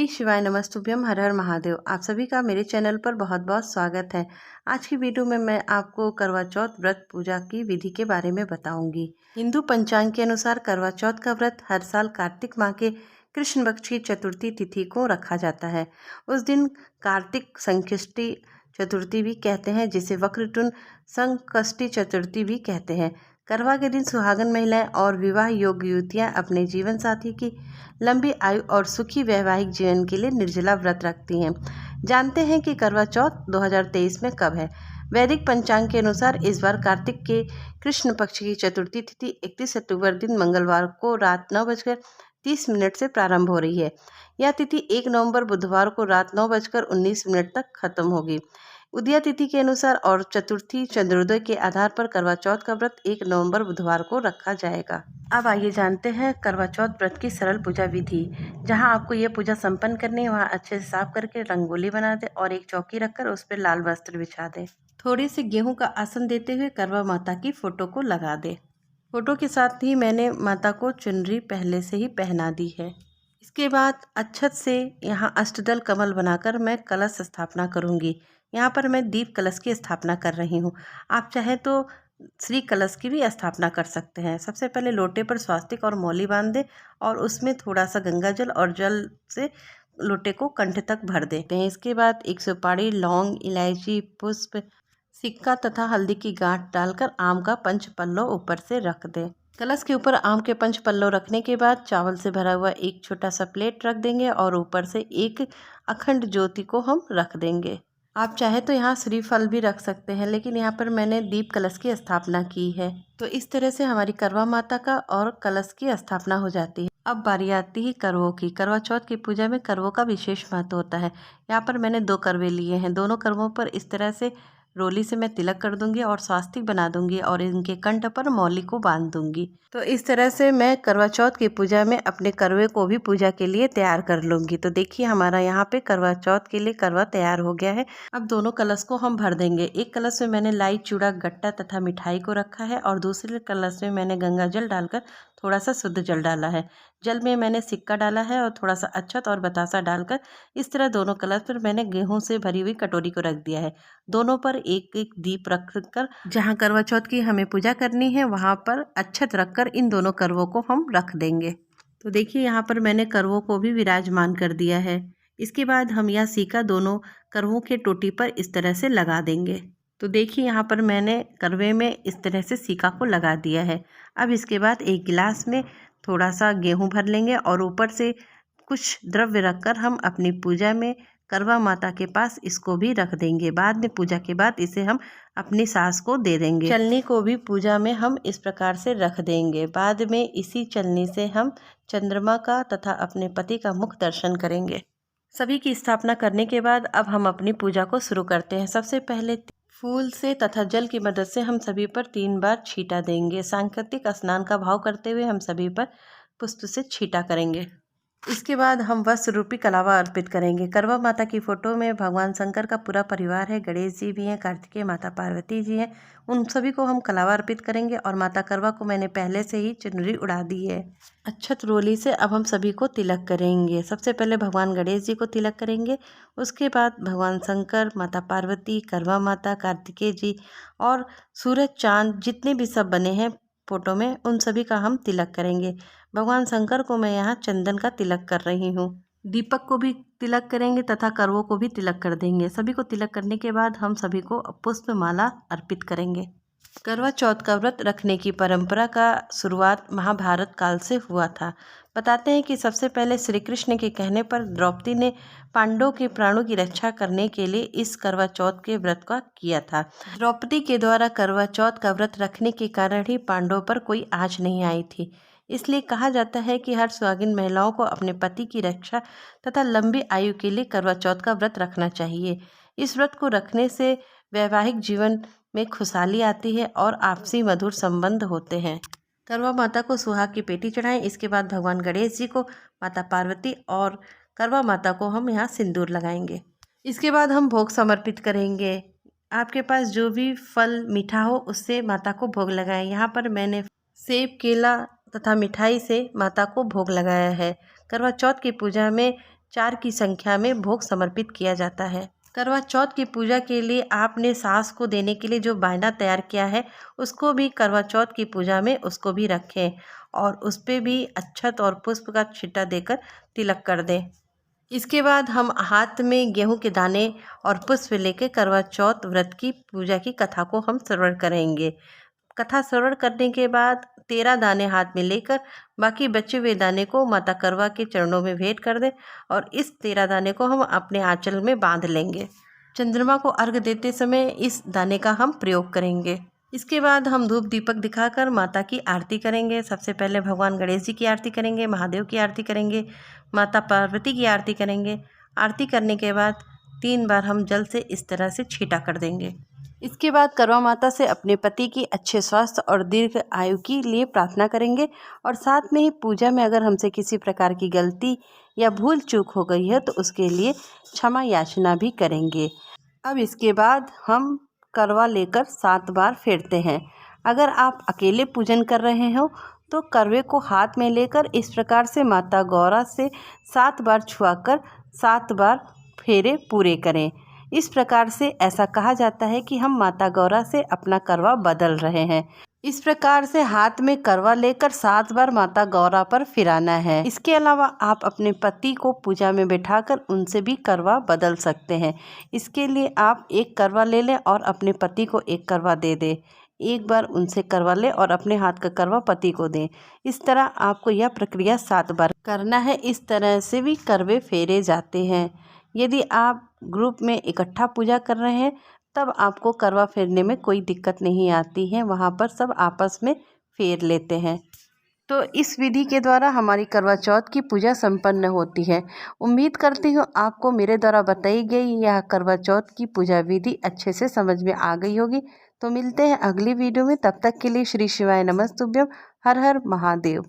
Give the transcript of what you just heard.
श्री शिवाय नमस्तुभ्यम, हर हर महादेव। आप सभी का मेरे चैनल पर बहुत बहुत स्वागत है। आज की वीडियो में मैं आपको करवा चौथ व्रत पूजा की विधि के बारे में बताऊंगी। हिंदू पंचांग के अनुसार करवा चौथ का व्रत हर साल कार्तिक माह के कृष्ण पक्ष की चतुर्थी तिथि को रखा जाता है। उस दिन कार्तिक संकष्टी चतुर्थी भी कहते हैं, जिसे वक्रतुंड संकष्टी चतुर्थी भी कहते हैं। करवा के दिन सुहागन महिलाएं और विवाह योग्य युवतियां अपने जीवन साथी की लंबी आयु और सुखी वैवाहिक जीवन के लिए निर्जला व्रत रखती हैं। जानते हैं कि करवा चौथ 2023 में कब है। वैदिक पंचांग के अनुसार इस बार कार्तिक के कृष्ण पक्ष की चतुर्थी तिथि 31 अक्टूबर दिन मंगलवार को रात 9:30 से प्रारंभ हो रही है। यह तिथि 1 नवंबर बुधवार को रात 9:19 तक खत्म होगी। उदया तिथि के अनुसार और चतुर्थी चंद्रोदय के आधार पर करवा चौथ का व्रत 1 नवंबर बुधवार को रखा जाएगा। अब आइए जानते हैं करवा चौथ व्रत की सरल पूजा विधि। जहां आपको ये पूजा संपन्न करनी है, वहां अच्छे से साफ करके रंगोली बना दे और एक चौकी रखकर उस पर लाल वस्त्र बिछा दे। थोड़े से गेहूं का आसन देते हुए करवा माता की फोटो को लगा दे। फोटो के साथ ही मैंने माता को चुनरी पहले से ही पहना दी है। इसके बाद अक्षत से यहाँ अष्टदल कमल बनाकर मैं कलश स्थापना करूँगी। यहाँ पर मैं दीप कलश की स्थापना कर रही हूँ। आप चाहे तो श्री कलश की भी स्थापना कर सकते हैं। सबसे पहले लोटे पर स्वास्तिक और मौली बांध दें और उसमें थोड़ा सा गंगा जल और जल से लोटे को कंठ तक भर देते हैं। इसके बाद 1 सुपारी, लौंग, इलायची, पुष्प, सिक्का तथा हल्दी की गांठ डालकर आम का पंच पल्लव ऊपर से रख दें। कलश के ऊपर आम के पंच पल्लव रखने के बाद चावल से भरा हुआ एक छोटा सा प्लेट रख देंगे और ऊपर से एक अखंड ज्योति को हम रख देंगे। आप चाहे तो यहाँ श्रीफल भी रख सकते हैं, लेकिन यहाँ पर मैंने दीप कलश की स्थापना की है। तो इस तरह से हमारी करवा माता का और कलश की स्थापना हो जाती है। अब बारी आती है करवों की। करवा चौथ की पूजा में करवों का विशेष महत्व होता है। यहाँ पर मैंने 2 करवे लिए हैं। दोनों करवों पर इस तरह से रोली से मैं तिलक कर दूंगी और स्वास्तिक बना दूंगी और इनके कंठ पर मौली को बांध दूंगी। तो इस तरह से मैं करवा चौथ की पूजा में अपने करवे को भी पूजा के लिए तैयार कर लूंगी। तो देखिए, हमारा यहाँ पे करवा चौथ के लिए करवा तैयार हो गया है। अब दोनों कलश को हम भर देंगे। एक कलश में मैंने लाई, चूड़ा, गट्टा तथा मिठाई को रखा है और दूसरे कलश में मैंने गंगा जल डालकर थोड़ा सा शुद्ध जल डाला है। जल में मैंने सिक्का डाला है और थोड़ा सा अक्षत और बतासा डालकर इस तरह दोनों कलश पर मैंने गेहूं से भरी हुई कटोरी को रख दिया है। दोनों पर एक एक दीप रख कर जहां करवा चौथ की हमें पूजा करनी है वहां पर अक्षत रखकर इन दोनों करवों को हम रख देंगे। तो देखिए, यहाँ पर मैंने करवों को भी विराजमान कर दिया है। इसके बाद हम यह सिक्का दोनों करवों के टोटी पर इस तरह से लगा देंगे। तो देखिए, यहाँ पर मैंने करवे में इस तरह से सिक्का को लगा दिया है। अब इसके बाद एक गिलास में थोड़ा सा गेहूं भर लेंगे और ऊपर से कुछ द्रव्य रखकर हम अपनी पूजा में करवा माता के पास इसको भी रख देंगे। बाद में पूजा के बाद इसे हम अपनी सास को दे देंगे। चलनी को भी पूजा में हम इस प्रकार से रख देंगे। बाद में इसी चलनी से हम चंद्रमा का तथा अपने पति का मुख दर्शन करेंगे। सभी की स्थापना करने के बाद अब हम अपनी पूजा को शुरू करते हैं। सबसे पहले फूल से तथा जल की मदद से हम सभी पर 3 बार छींटा देंगे। सांकेतिक स्नान का भाव करते हुए हम सभी पर पुष्प से छींटा करेंगे। इसके बाद हम वस्त्र रूपी कलावा अर्पित करेंगे। करवा माता की फोटो में भगवान शंकर का पूरा परिवार है। गणेश जी भी हैं, कार्तिकेय माता पार्वती जी हैं। उन सभी को हम कलावा अर्पित करेंगे और माता करवा को मैंने पहले से ही चुनरी उड़ा दी है। अक्षत रोली से अब हम सभी को तिलक करेंगे। सबसे पहले भगवान गणेश जी को तिलक करेंगे। उसके बाद भगवान शंकर, माता पार्वती, करवा माता, कार्तिकेय जी और सूरज, चांद जितने भी सब बने हैं फोटो में, उन सभी का हम तिलक करेंगे। भगवान शंकर को मैं यहाँ चंदन का तिलक कर रही हूँ। दीपक को भी तिलक करेंगे तथा करवों को भी तिलक कर देंगे। सभी को तिलक करने के बाद हम सभी को पुष्प माला अर्पित करेंगे। करवा चौथ का व्रत रखने की परंपरा का शुरुआत महाभारत काल से हुआ था। बताते हैं कि सबसे पहले श्री कृष्ण के कहने पर द्रौपदी ने पांडवों के प्राणों की रक्षा करने के लिए इस करवा चौथ के व्रत का किया था। द्रौपदी के द्वारा करवा चौथ का व्रत रखने के कारण ही पांडवों पर कोई आँच नहीं आई थी। इसलिए कहा जाता है कि हर सुहागिन महिलाओं को अपने पति की रक्षा तथा लंबी आयु के लिए करवा चौथ का व्रत रखना चाहिए। इस व्रत को रखने से वैवाहिक जीवन में खुशहाली आती है और आपसी मधुर संबंध होते हैं। करवा माता को सुहाग की पेटी चढ़ाएं। इसके बाद भगवान गणेश जी को, माता पार्वती और करवा माता को हम यहाँ सिंदूर लगाएंगे। इसके बाद हम भोग समर्पित करेंगे। आपके पास जो भी फल मीठा हो उससे माता को भोग लगाएं। यहाँ पर मैंने सेब, केला तथा मिठाई से माता को भोग लगाया है। करवा चौथ की पूजा में 4 की संख्या में भोग समर्पित किया जाता है। करवा चौथ की पूजा के लिए आपने सास को देने के लिए जो बायना तैयार किया है उसको भी करवा चौथ की पूजा में उसको भी रखें और उस पर भी अक्षत और पुष्प का छिट्टा देकर तिलक कर दें। इसके बाद हम हाथ में गेहूं के दाने और पुष्प लेकर करवा चौथ व्रत की पूजा की कथा को हम श्रवण करेंगे। कथा श्रवण करने के बाद 13 दाने हाथ में लेकर बाकी बचे हुए दाने को माता करवा के चरणों में भेंट कर दें और इस 13 दाने को हम अपने आंचल में बांध लेंगे। चंद्रमा को अर्घ देते समय इस दाने का हम प्रयोग करेंगे। इसके बाद हम धूप दीपक दिखाकर माता की आरती करेंगे। सबसे पहले भगवान गणेश जी की आरती करेंगे, महादेव की आरती करेंगे, माता पार्वती की आरती करेंगे। आरती करने के बाद 3 बार हम जल से इस तरह से छींटा कर देंगे। इसके बाद करवा माता से अपने पति की अच्छे स्वास्थ्य और दीर्घ आयु के लिए प्रार्थना करेंगे और साथ में ही पूजा में अगर हमसे किसी प्रकार की गलती या भूल चूक हो गई है तो उसके लिए क्षमा याचना भी करेंगे। अब इसके बाद हम करवा लेकर 7 बार फेरते हैं। अगर आप अकेले पूजन कर रहे हो तो करवे को हाथ में लेकर इस प्रकार से माता गौरा से 7 बार छुआकर 7 बार फेरे पूरे करें। इस प्रकार से ऐसा कहा जाता है कि हम माता गौरा से अपना करवा बदल रहे हैं। इस प्रकार से हाथ में करवा लेकर 7 बार माता गौरा पर फिराना है। इसके अलावा आप अपने पति को पूजा में बैठाकर उनसे भी करवा बदल सकते हैं। इसके लिए आप एक करवा ले लें और अपने पति को एक करवा दे दें। एक बार उनसे करवा लें और अपने हाथ का करवा पति को दें। इस तरह आपको यह प्रक्रिया 7 बार करना है। इस तरह से भी करवे फेरे जाते हैं। यदि आप ग्रुप में इकट्ठा पूजा कर रहे हैं तब आपको करवा फेरने में कोई दिक्कत नहीं आती है, वहाँ पर सब आपस में फेर लेते हैं। तो इस विधि के द्वारा हमारी करवा चौथ की पूजा संपन्न होती है। उम्मीद करती हूँ आपको मेरे द्वारा बताई गई यह करवा चौथ की पूजा विधि अच्छे से समझ में आ गई होगी। तो मिलते हैं अगली वीडियो में, तब तक के लिए श्री शिवाय नमस्तुभ्यम। हर हर महादेव।